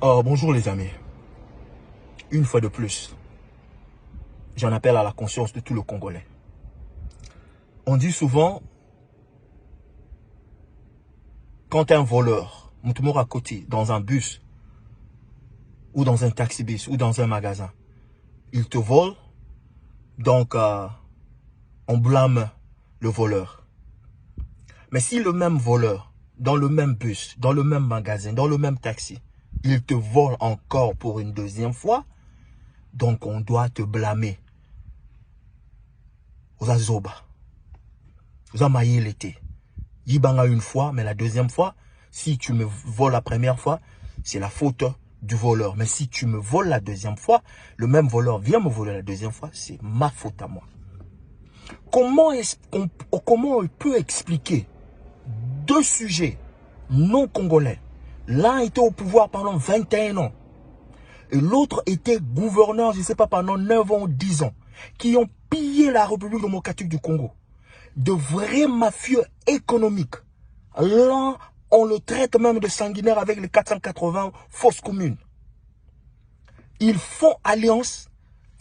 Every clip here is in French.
Bonjour les amis. Une fois de plus, j'en appelle à la conscience de tout le Congolais. On dit souvent, quand un voleur, à côté, dans un bus, ou dans un taxi-bus, ou dans un magasin, il te vole, donc on blâme le voleur. Mais si le même voleur, dans le même bus, dans le même magasin, dans le même taxi, il te vole encore pour une deuxième fois, donc on doit te blâmer. Vous avez zoba. Vous avez maillé l'été. Yibanga une fois, mais la deuxième fois, si tu me voles la première fois, c'est la faute du voleur. Mais si tu me voles la deuxième fois, le même voleur vient me voler la deuxième fois, c'est ma faute à moi. Comment on peut expliquer deux sujets non congolais? L'un était au pouvoir pendant 21 ans. Et l'autre était gouverneur, je ne sais pas, pendant 9 ans ou 10 ans. Qui ont pillé la République démocratique du Congo. De vrais mafieux économiques. L'un, on le traite même de sanguinaire avec les 480 fausses communes. Ils font alliance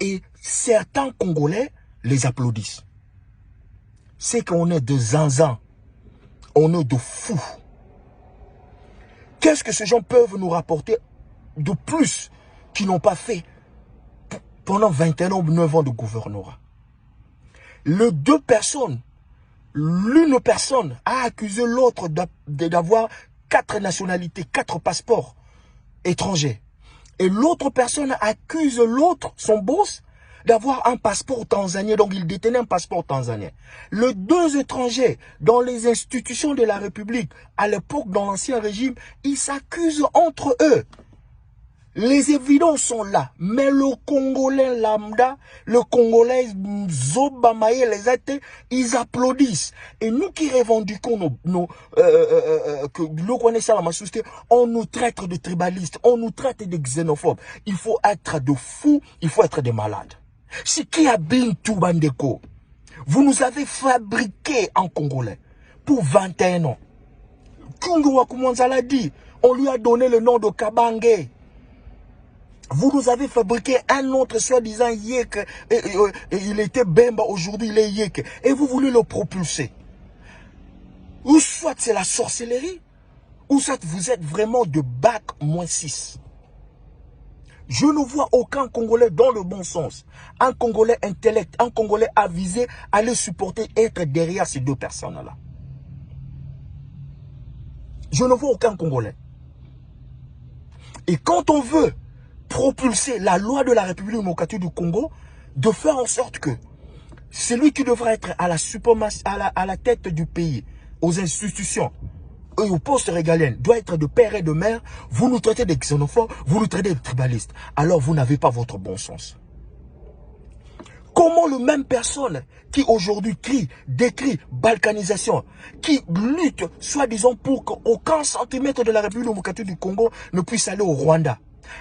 et certains Congolais les applaudissent. C'est qu'on est de zinzin. On est de fous. Qu'est-ce que ces gens peuvent nous rapporter de plus qu'ils n'ont pas fait pendant 21 ans ou 9 ans de gouvernorat? Les deux personnes, l'une personne a accusé l'autre d'avoir 4 nationalités, 4 passeports étrangers. Et l'autre personne accuse l'autre, son boss, d'avoir un passeport tanzanien. Donc il détenait un passeport tanzanien. Les deux étrangers, dans les institutions de la République, à l'époque, dans l'ancien régime, ils s'accusent entre eux. Les évidences sont là. Mais le Congolais lambda, le Congolais Zobamaye, les athées, ils applaudissent. Et nous qui revendiquons que nous connaissons la société, on nous traite de tribalistes, on nous traite de xénophobes. Il faut être de fous, il faut être des malades. Si qui a Bintou Bandeko, vous nous avez fabriqué en Congolais pour 21 ans. Kungu Wakumanzala dit, on lui a donné le nom de Kabangé. Vous nous avez fabriqué un autre soi-disant Yek. Il était Bemba, aujourd'hui il est Yek. Et vous voulez le propulser. Ou soit c'est la sorcellerie, ou soit vous êtes vraiment de bac -6. Je ne vois aucun Congolais dans le bon sens. Un Congolais intellect, un Congolais avisé à les supporter, être derrière ces deux personnes-là. Je ne vois aucun Congolais. Et quand on veut propulser la loi de la République démocratique du Congo, de faire en sorte que celui qui devrait être à la tête du pays, aux institutions et aux postes régaliens, doit être de père et de mère, vous nous traitez de xénophobes, vous nous traitez de tribalistes. Alors vous n'avez pas votre bon sens. Comment le même personne qui aujourd'hui décrit balkanisation, qui lutte soi-disant pour qu'aucun centimètre de la République démocratique du Congo ne puisse aller au Rwanda.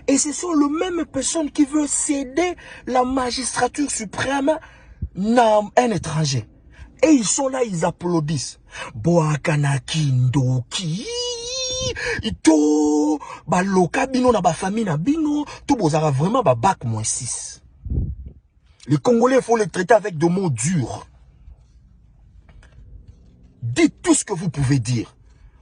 Et ce sont les mêmes personnes qui veulent céder la magistrature suprême à un étranger. Et ils sont là, ils applaudissent. Boakanaki Ndoki. Ito. Baloka bino na ba famille na bino. Tout bozara vraiment ba bac -6. Les Congolais, il faut les traiter avec de mots durs. Dites tout ce que vous pouvez dire.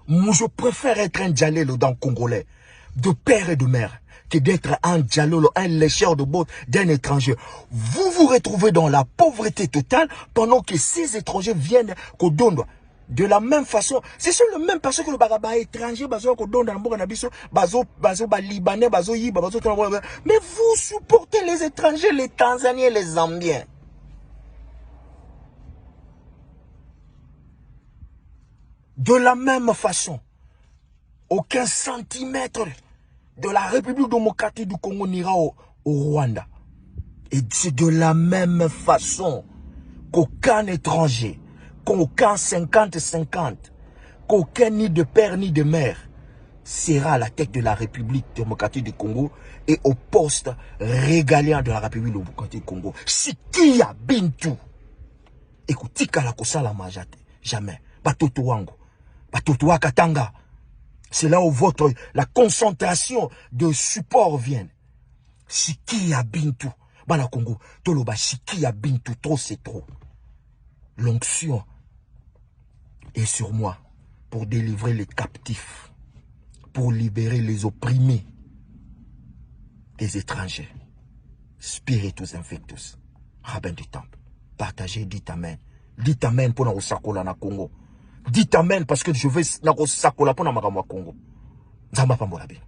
Moi, je préfère être un djalelo dans le Congolais, de père et de mère, que d'être un djalolo, un lécheur de botte d'un étranger. Vous vous retrouvez dans la pauvreté totale pendant que ces étrangers viennent qu'au don. De la même façon, c'est sur le même parce que le bagaba étranger, libanais, mais vous supportez les étrangers, les Tanzaniens, les Zambiens. De la même façon, aucun centimètre de la République démocratique du Congo n'ira au Rwanda. Et c'est de la même façon qu'aucun étranger, qu'aucun 50-50, qu'aucun ni de père ni de mère sera à la tête de la République démocratique du Congo et au poste régalien de la République démocratique du Congo. Si qui a Bintou, écoutez, la kosala majate, jamais. Batoto wango, batoto wakatanga. C'est là où la concentration de support vient. Shiki ya bintu. Bana Congo. Toloba shiki ya bintu. Trop c'est trop. L'onction est sur moi pour délivrer les captifs. Pour libérer les opprimés des étrangers. Spiritus infectus. Rabbin du temple. Partagez, dites amen. Dites amen pour na sakola na Congo. Dites amen parce que je vais na sakola pour na makamwa Congo. Nzamba pambola bien.